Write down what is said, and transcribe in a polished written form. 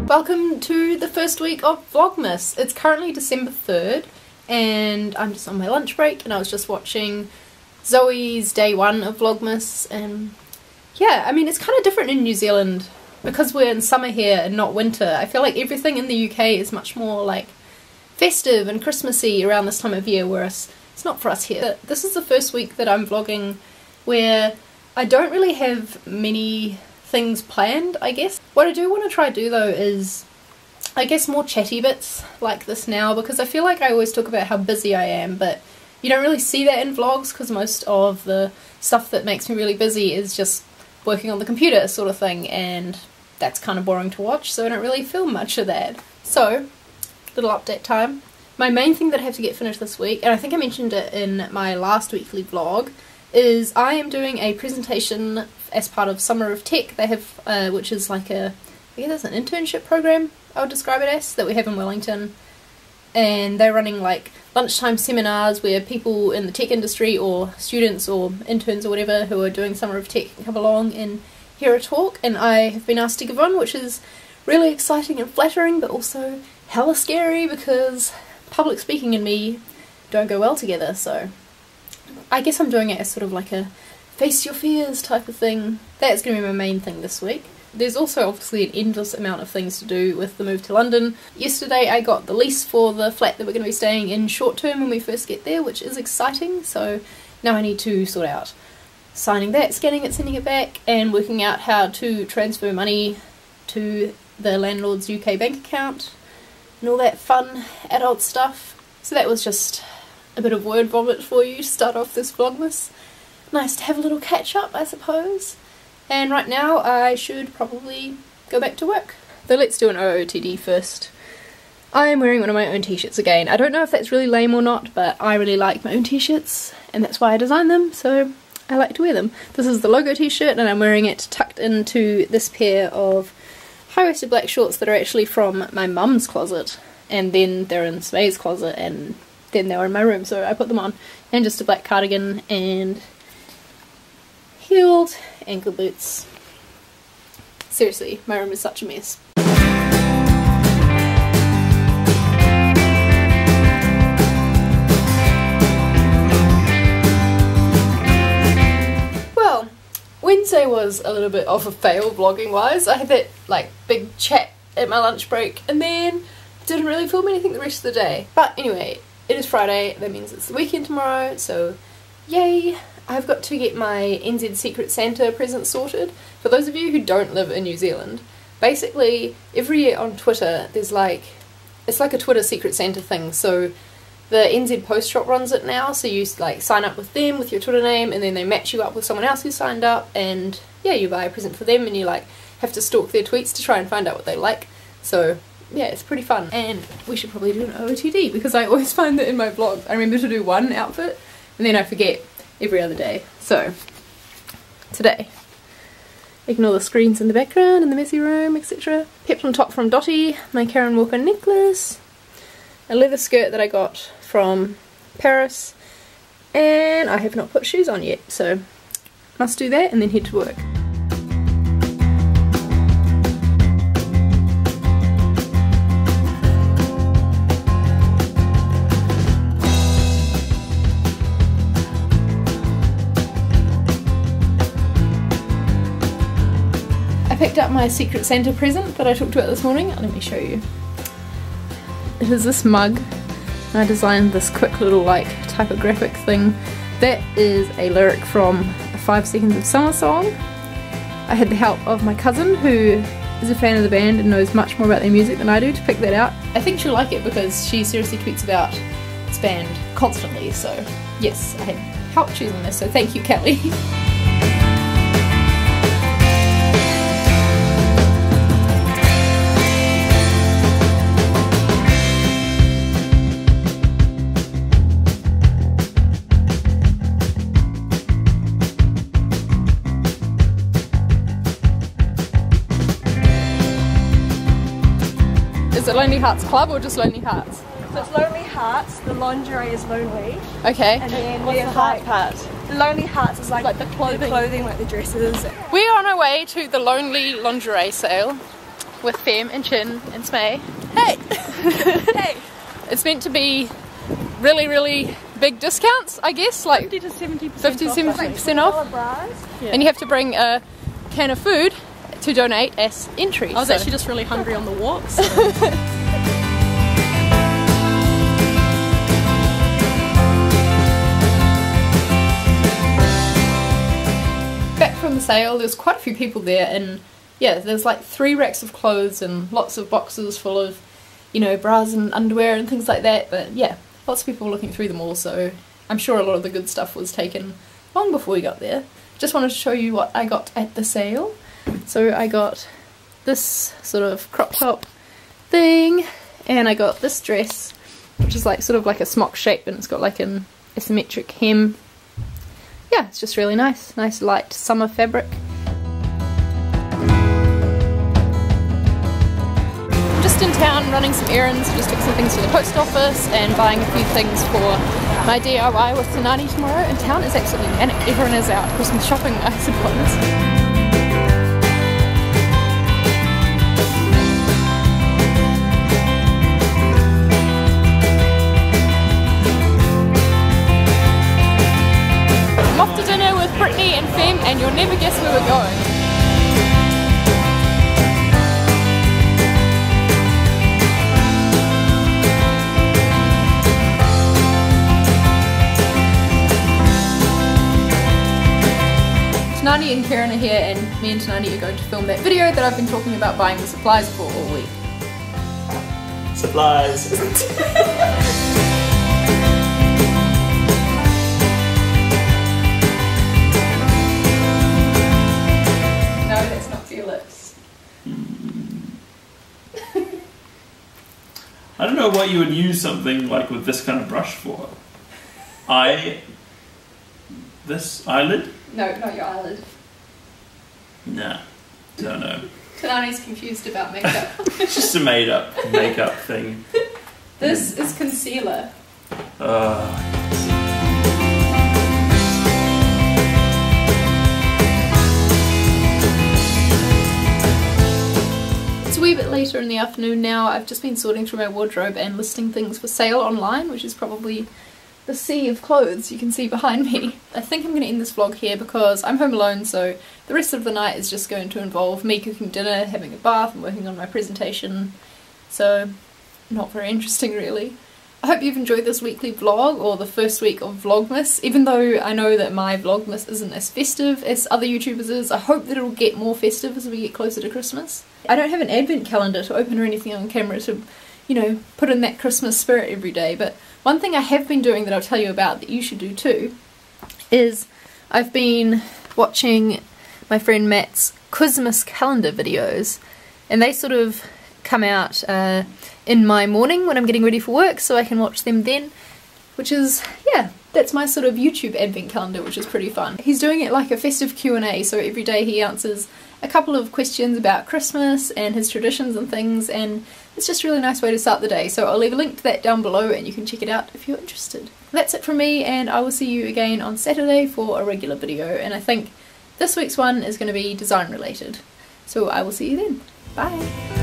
Welcome to the first week of Vlogmas. It's currently December 3rd and I'm just on my lunch break and I was just watching Zoe's day one of Vlogmas, and yeah, I mean it's kind of different in New Zealand because we're in summer here and not winter. I feel like everything in the UK is much more like festive and Christmassy around this time of year, whereas it's not for us here. This is the first week that I'm vlogging where I don't really have many things planned, I guess. What I do want to try to do though is, I guess, more chatty bits like this now, because I feel like I always talk about how busy I am, but you don't really see that in vlogs because most of the stuff that makes me really busy is just working on the computer sort of thing, and that's kind of boring to watch, so I don't really film much of that. So, little update time. My main thing that I have to get finished this week, and I think I mentioned it in my last weekly vlog, is I am doing a presentation as part of Summer of Tech. They have, which is like a, I guess it's an internship program, I would describe it as, that we have in Wellington. And they're running like lunchtime seminars where people in the tech industry or students or interns or whatever who are doing Summer of Tech can come along and hear a talk, and I have been asked to give one, which is really exciting and flattering, but also hella scary because public speaking and me don't go well together. So I guess I'm doing it as sort of like a face your fears type of thing. That's going to be my main thing this week. There's also obviously an endless amount of things to do with the move to London. Yesterday I got the lease for the flat that we're going to be staying in short term when we first get there, which is exciting. So now I need to sort out signing that, scanning it, sending it back, and working out how to transfer money to the landlord's UK bank account and all that fun adult stuff. So that was just a bit of word vomit for you to start off this Vlogmas. Nice to have a little catch up, I suppose. And right now I should probably go back to work. Though let's do an OOTD first. I am wearing one of my own t-shirts again. I don't know if that's really lame or not, but I really like my own t-shirts and that's why I designed them, so I like to wear them. This is the logo t-shirt and I'm wearing it tucked into this pair of high-waisted black shorts that are actually from my mum's closet, and then they're in Smay's closet, and then they were in my room, so I put them on. And just a black cardigan and heeled ankle boots. Seriously, my room is such a mess. Well, Wednesday was a little bit of a fail vlogging wise. I had that like big chat at my lunch break and then didn't really film anything the rest of the day. But anyway, it is Friday, that means it's the weekend tomorrow, so yay! I've got to get my NZ Secret Santa present sorted. For those of you who don't live in New Zealand, basically every year on Twitter there's like, it's like a Twitter Secret Santa thing, so the NZ Post Shop runs it now, so you like sign up with them with your Twitter name and then they match you up with someone else who signed up, and yeah, you buy a present for them and you like have to stalk their tweets to try and find out what they like. So yeah, it's pretty fun. And we should probably do an OOTD because I always find that in my vlogs I remember to do one outfit and then I forget every other day. So today, ignore the screens in the background and the messy room, etc. Peplum top from Dottie, my Karen Walker necklace, a leather skirt that I got from Paris, and I have not put shoes on yet, so must do that and then head to work. I picked up my Secret Santa present that I talked about this morning. Let me show you. It is this mug. I designed this quick little like typographic thing. That is a lyric from a 5 Seconds of Summer song. I had the help of my cousin who is a fan of the band and knows much more about their music than I do to pick that out. I think she'll like it because she seriously tweets about this band constantly, so yes, I had help choosing this, so thank you, Kelly. Is it Lonely Hearts Club or just Lonely Hearts? So it's Lonely Hearts, the lingerie is lonely. Okay. And then what's the heart part? The Lonely Hearts is like the clothing. like the dresses. We're on our way to the Lonely lingerie sale. with Fem and Chin and Smay. Hey! Hey! It's meant to be really big discounts, I guess, like 50 to 70% 50-70% off. Yeah. And you have to bring a can of food to donate as entry. I was actually just really hungry on the walk, so. Back from the sale, there's quite a few people there, and yeah, there's like 3 racks of clothes and lots of boxes full of, you know, bras and underwear and things like that. But yeah, lots of people were looking through them all, so I'm sure a lot of the good stuff was taken long before we got there. Just wanted to show you what I got at the sale. So I got this sort of crop top thing, and I got this dress, which is like sort of like a smock shape, and it's got like an asymmetric hem. Yeah, it's just really nice. Nice light summer fabric. I'm just in town running some errands, just took some things to the post office and buying a few things for my DIY with Tanani tomorrow, and town is absolutely manic. Everyone is out Christmas shopping, I suppose. I'm off to dinner with Brittany and Fem, and you'll never guess where we're going. Tanani and Karen are here, and me and Tanani are going to film that video that I've been talking about buying the supplies for all week. Supplies! No, that's not for your lips. I don't know what you would use something like with this kind of brush for. This eyelid? No, not your eyelid. Nah, don't know. Tanani's confused about makeup. It's just a made up makeup thing. This is concealer. It's a wee bit later in the afternoon now. I've just been sorting through my wardrobe and listing things for sale online, which is probably the sea of clothes you can see behind me. I think I'm going to end this vlog here because I'm home alone, so the rest of the night is just going to involve me cooking dinner, having a bath and working on my presentation. So not very interesting really. I hope you've enjoyed this weekly vlog, or the first week of Vlogmas. Even though I know that my Vlogmas isn't as festive as other YouTubers is, I hope that it'll get more festive as we get closer to Christmas. I don't have an advent calendar to open or anything on camera to, you know, put in that Christmas spirit every day, but one thing I have been doing that I'll tell you about that you should do too is I've been watching my friend Matt's Christmas calendar videos, and they sort of come out in my morning when I'm getting ready for work, so I can watch them then, which is, yeah, that's my sort of YouTube advent calendar, which is pretty fun. He's doing it like a festive Q&A, so every day he answers a couple of questions about Christmas and his traditions and things, and it's just a really nice way to start the day. So I'll leave a link to that down below and you can check it out if you're interested. That's it from me, and I will see you again on Saturday for a regular video, and I think this week's one is going to be design related. So I will see you then. Bye!